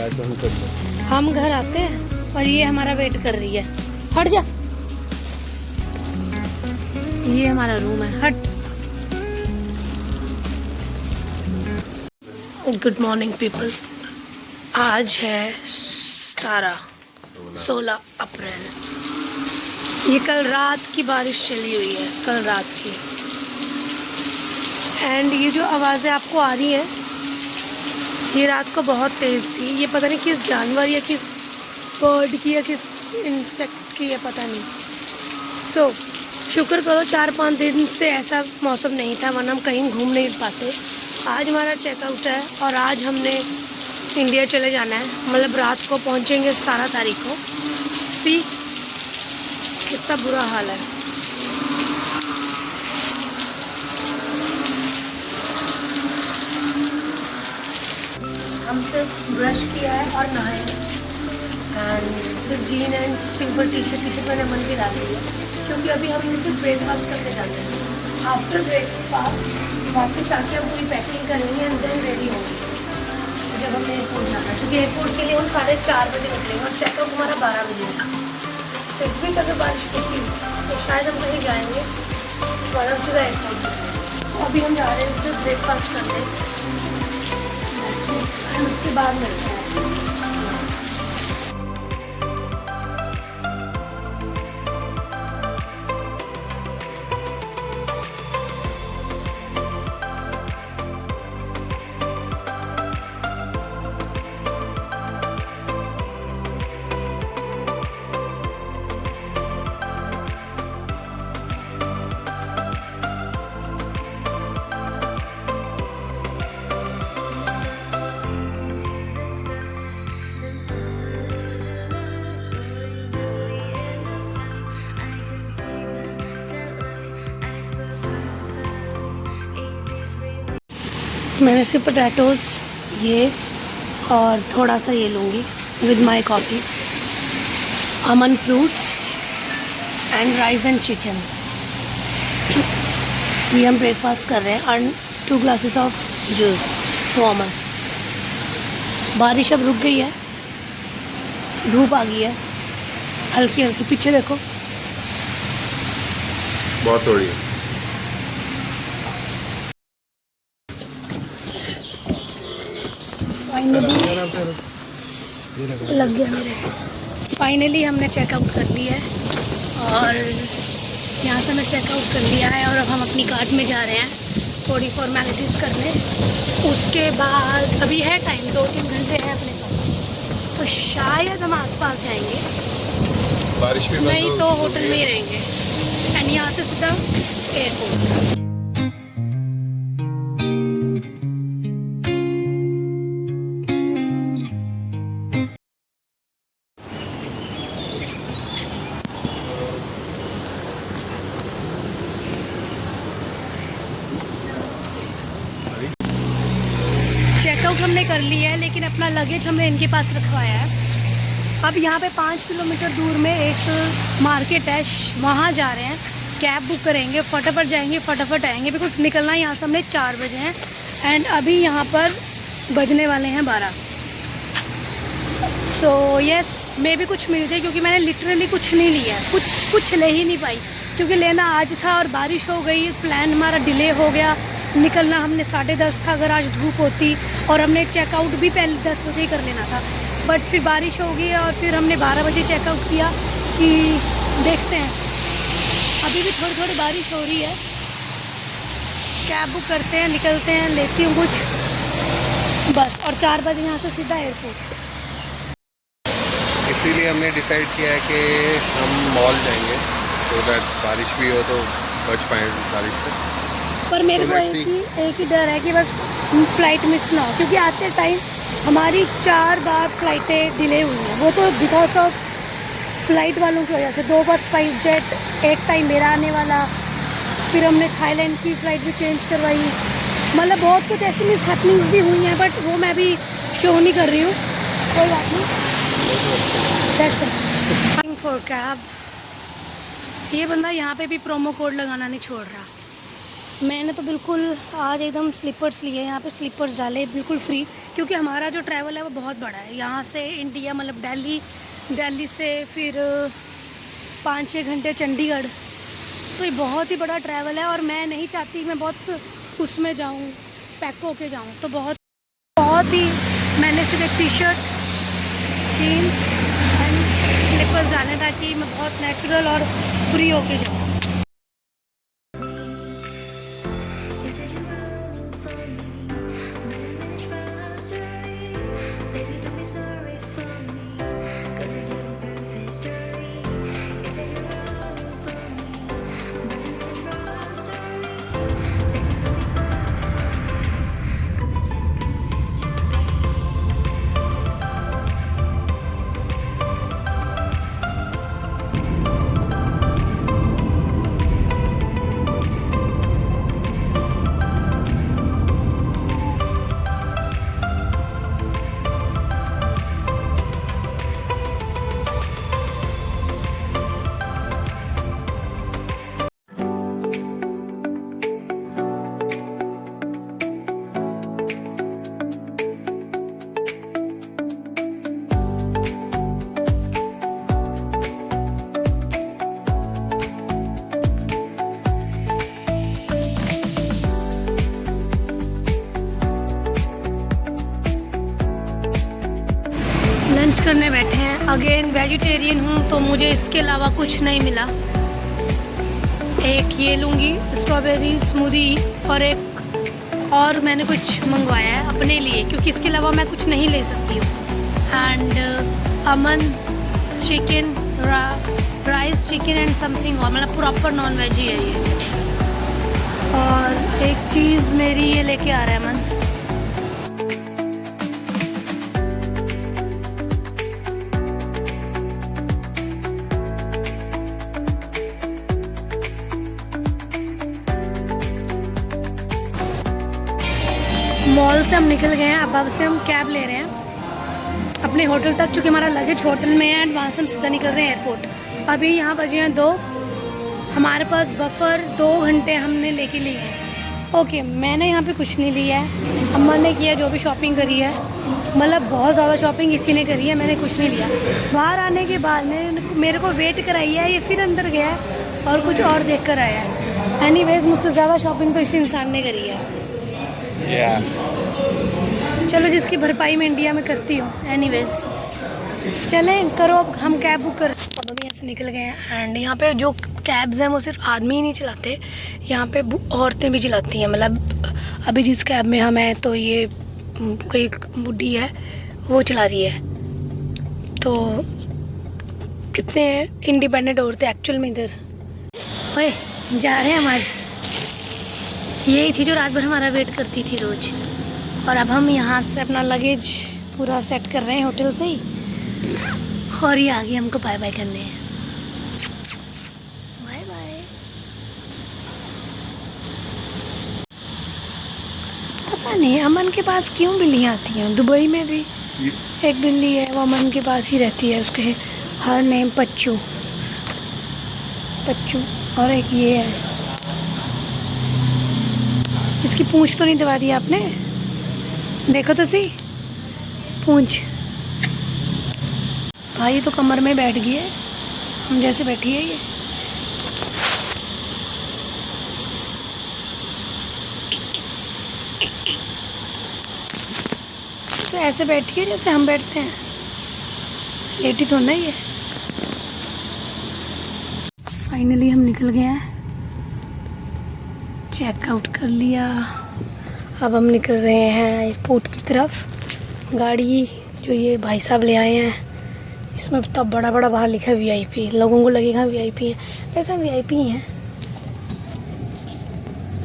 हम घर आते हैं और ये हमारा वेट कर रही है। हट जा, ये हमारा रूम है, हट। Good morning people. आज है 16 अप्रैल। ये कल रात की बारिश चली हुई है, कल रात की। एंड ये जो आवाज़ें आपको आ रही हैं, ये रात को बहुत तेज़ थी। ये पता नहीं किस जानवर या किस बर्ड की या किस इंसेक्ट की है, पता नहीं। सो शुक्र करो 4-5 दिन से ऐसा मौसम नहीं था, वरना हम कहीं घूम नहीं पाते। आज हमारा चेकआउट है और आज हमने इंडिया चले जाना है, मतलब रात को पहुंचेंगे 17 तारीख को। सी कितना बुरा हाल है। हम सिर्फ ब्रश किया है और नहाए एंड सिर्फ gene and simple T shirt मैंने मन की डाली है, क्योंकि अभी हम सिर्फ ब्रेकफास्ट करके जाते हैं। आफ्टर ब्रेकफास्ट वापस आके हम पूरी पैकिंग करेंगे एंड देन रेडी होंगे जब हमें एयरपोर्ट जाना है, क्योंकि एयरपोर्ट के लिए हम 4:30 बजे निकलेंगे और चेकआउट हमारा 12 बजे है। तो इस बीच अगर बारिश होती तो शायद हम कहीं जाएंगे बर्फ जगह एयरपोर्ट। तो अभी हम जा रहे हैं सिर्फ ब्रेकफास्ट करने एंड उसके बाद मिलते हैं। मैंने सिर्फ पोटैटोज़ ये और थोड़ा सा ये लूँगी with my coffee, Aman fruits and rice and chicken. ये हम ब्रेकफास्ट कर रहे हैं and 2 glasses of juice for Aman. बारिश अब रुक गई है, धूप आ गई है हल्की हल्की, पीछे देखो बहुत थोड़ी है। लग गया मेरे। फाइनली हमने चेकआउट कर लिया है और यहाँ से मैं चेकआउट कर लिया है और अब हम अपनी कार्ट में जा रहे हैं थोड़ी फॉर्मेलिटीज़ करने। उसके बाद अभी है टाइम, 2-3 घंटे है अपने पास, तो शायद हम आसपास जाएंगे, बारिश भी नहीं तो होटल में ही रहेंगे एंड यहाँ से सीधा एयरपोर्ट। चेकआउट हमने कर लिया है, लेकिन अपना लगेज हमने इनके पास रखवाया है। अब यहाँ पे 5 किलोमीटर दूर में एक मार्केट है, वहाँ जा रहे हैं। कैब बुक करेंगे, फटाफट जाएंगे फटाफट आएंगे, बिकॉज निकलना यहाँ से हमने 4 बजे हैं एंड अभी यहाँ पर बजने वाले हैं 12। सो यस, मे भी कुछ मिल जाए, क्योंकि मैंने लिटरली कुछ नहीं लिया है, कुछ ले ही नहीं पाई, क्योंकि लेना आज था और बारिश हो गई, प्लान हमारा डिले हो गया। निकलना हमने 10:30 था, अगर आज धूप होती, और हमने चेकआउट भी पहले 10 बजे ही कर लेना था, बट फिर बारिश हो गई और फिर हमने 12 बजे चेकआउट किया कि देखते हैं। अभी भी थोड़ी थोड़ी बारिश हो रही है। कैब बुक करते हैं, निकलते हैं, लेती हूँ कुछ बस, और 4 बजे यहाँ से सीधा एयरपोर्ट। इसीलिए हमने डिसाइड किया है कि हम मॉल जाएंगे, तो दैट बारिश भी हो तो बच पाए बारिश से। पर मेरे को एक ही डर है कि बस फ्लाइट मिस ना हो, क्योंकि आते टाइम हमारी 4 बार फ्लाइटें डिले हुई हैं। वो तो बिकॉज ऑफ फ्लाइट वालों की वजह से। 2 बार स्पाइस जेट, एक टाइम मेरा आने वाला, फिर हमने थाईलैंड की फ़्लाइट भी चेंज करवाई। मतलब बहुत कुछ ऐसी मिस हैपनिंग्स भी हुई हैं, बट वो मैं भी शो नहीं कर रही हूँ, कोई बात नहीं। That's it for cab. ये बंदा यहाँ पे भी प्रोमो कोड लगाना नहीं छोड़ रहा। मैंने तो बिल्कुल आज एकदम स्लीपर्स लिए, यहाँ पे स्लीपर्स डाले बिल्कुल फ्री, क्योंकि हमारा जो ट्रैवल है वो बहुत बड़ा है। यहाँ से इंडिया मतलब दिल्ली से फिर 5-6 घंटे चंडीगढ़, तो ये बहुत ही बड़ा ट्रैवल है और मैं नहीं चाहती मैं बहुत उसमें जाऊँ, पैक होके जाऊँ। तो बहुत ही मैंने सिर्फ एक T shirt, jeans and slippers डाले ताकि मैं बहुत नेचुरल और फ्री होके जाऊँ। You said you were running from me, but I managed from our story. Baby, don't be sorry for me, gonna just a perfect story. You said you were running from me, but I managed from our story. Baby, don't be sorry for me, gonna just a perfect story. Lunch करने बैठे हैं। Again vegetarian हूँ तो मुझे इसके अलावा कुछ नहीं मिला। एक ये लूँगी स्ट्रॉबेरी स्मूदी और एक और मैंने कुछ मंगवाया है अपने लिए, क्योंकि इसके अलावा मैं कुछ नहीं ले सकती हूँ। And Aman chicken rice chicken and something और मतलब प्रॉपर नॉन वेज ही है ये। और एक चीज़ मेरी ये लेके आ रहा है अमन। मॉल से हम निकल गए हैं, अब से हम कैब ले रहे हैं अपने होटल तक, चूँकि हमारा लगेज होटल में है एंड वहाँ से हम सीधा निकल रहे हैं एयरपोर्ट। अभी यहाँ बजे हैं 2, हमारे पास बफर 2 घंटे हमने लेके लिए हैं। ओके, मैंने यहाँ पे कुछ नहीं लिया है, अम्मा ने किया जो भी शॉपिंग करी है, मतलब बहुत ज़्यादा शॉपिंग इसी ने करी है, मैंने कुछ नहीं लिया। बाहर आने के बाद मेरे को वेट कराई है, ये फिर अंदर गया है और कुछ और देख कर आया है। एनीवेज मुझसे ज़्यादा शॉपिंग तो इसी इंसान ने करी है। चलो, जिसकी भरपाई मैं इंडिया में करती हूँ। एनीवेज चलें, करो, अब हम कैब बुक कर। अब अभी यहाँ से निकल गए हैं एंड यहाँ पे जो कैब्स हैं वो सिर्फ आदमी ही नहीं चलाते, यहाँ पे औरतें भी चलाती हैं। मतलब अभी जिस कैब में हम हैं तो ये कोई बुढ़ी है वो चला रही है। तो कितने इंडिपेंडेंट औरतें एक्चुअल में इधर। ओए, जा रहे हैं हम आज। यही थी जो रात भर हमारा वेट करती थी रोज। और अब हम यहाँ से अपना लगेज पूरा सेट कर रहे हैं होटल से ही, और ये आगे हमको बाय बाय करने हैं। Bye bye. पता नहीं अमन के पास क्यों बिल्लियाँ आती हैं। दुबई में भी एक बिल्ली है, वो अमन के पास ही रहती है, उसके हर नेम पच्चू, और एक ये है। इसकी पूंछ तो नहीं दबा दी आपने? देखो तो सही पूंछ। हाँ, ये तो कमर में बैठ गई है, हम जैसे बैठी है ये। तो ऐसे बैठी है जैसे हम बैठते हैं, लेटी तो नहीं है। फाइनली हम निकल गए हैं, चेकआउट कर लिया। अब हम निकल रहे हैं एयरपोर्ट की तरफ। गाड़ी जो ये भाई साहब ले आए हैं, इसमें तो बड़ा बड़ा बाहर लिखा है VIP। लोगों को लगेगा VIP है, वैसे हम VIP ही हैं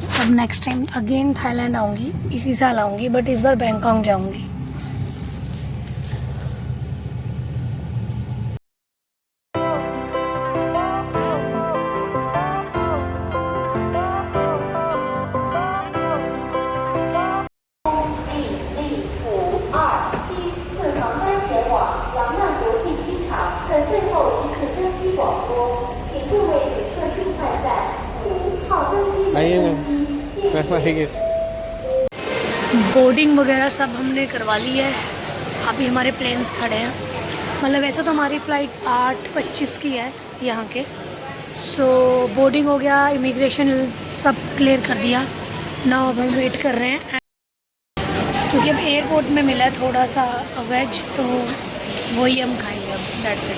सब। नेक्स्ट टाइम अगेन थाईलैंड आऊँगी, इसी साल आऊँगी, बट इस बार बैंकॉक जाऊँगी। आइए। आएंगे। बोर्डिंग वगैरह सब हमने करवा ली है। अभी हमारे प्लेन्स खड़े हैं। मतलब वैसे तो हमारी फ़्लाइट 8:25 की है यहाँ के। सो बोर्डिंग हो गया, इमिग्रेशन सब क्लियर कर दिया। नाउ अब हम वेट कर रहे हैं क्योंकि अब एयरपोर्ट में मिला है थोड़ा सा वेज, तो वही हम खाएंगे अब। That's it.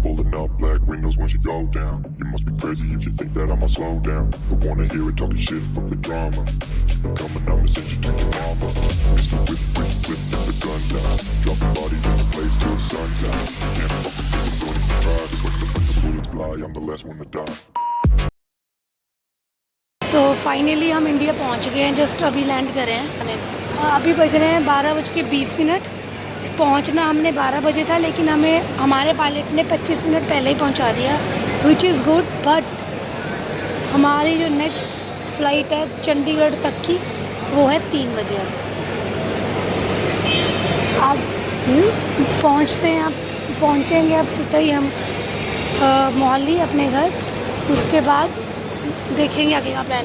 Pulling up black windows once you go down. You must be crazy if you think that I'ma slow down. Don't wanna hear it talking shit from the drama. Keep it coming, I'ma send you to your mama. Mr. Whip, get the guns out. Dropping bodies in the place till the sun's out. Can't fuck with this, I'm going to try. Just watch the bullets fly, I'm the last one to die. So finally हम India पहुंच गए हैं। Just अभी land करे हैं। अभी बज रहे हैं 12:20। पहुंचना हमने 12 बजे था, लेकिन हमें हमारे पायलट ने 25 मिनट पहले ही पहुंचा दिया, विच इज़ गुड। बट हमारी जो नेक्स्ट फ़्लाइट है चंडीगढ़ तक की, वो है 3 बजे। अब पहुंचते हैं, अब पहुंचेंगे अब सीधा ही हम मोहाली अपने घर। उसके बाद देखेंगे आगे का प्लान।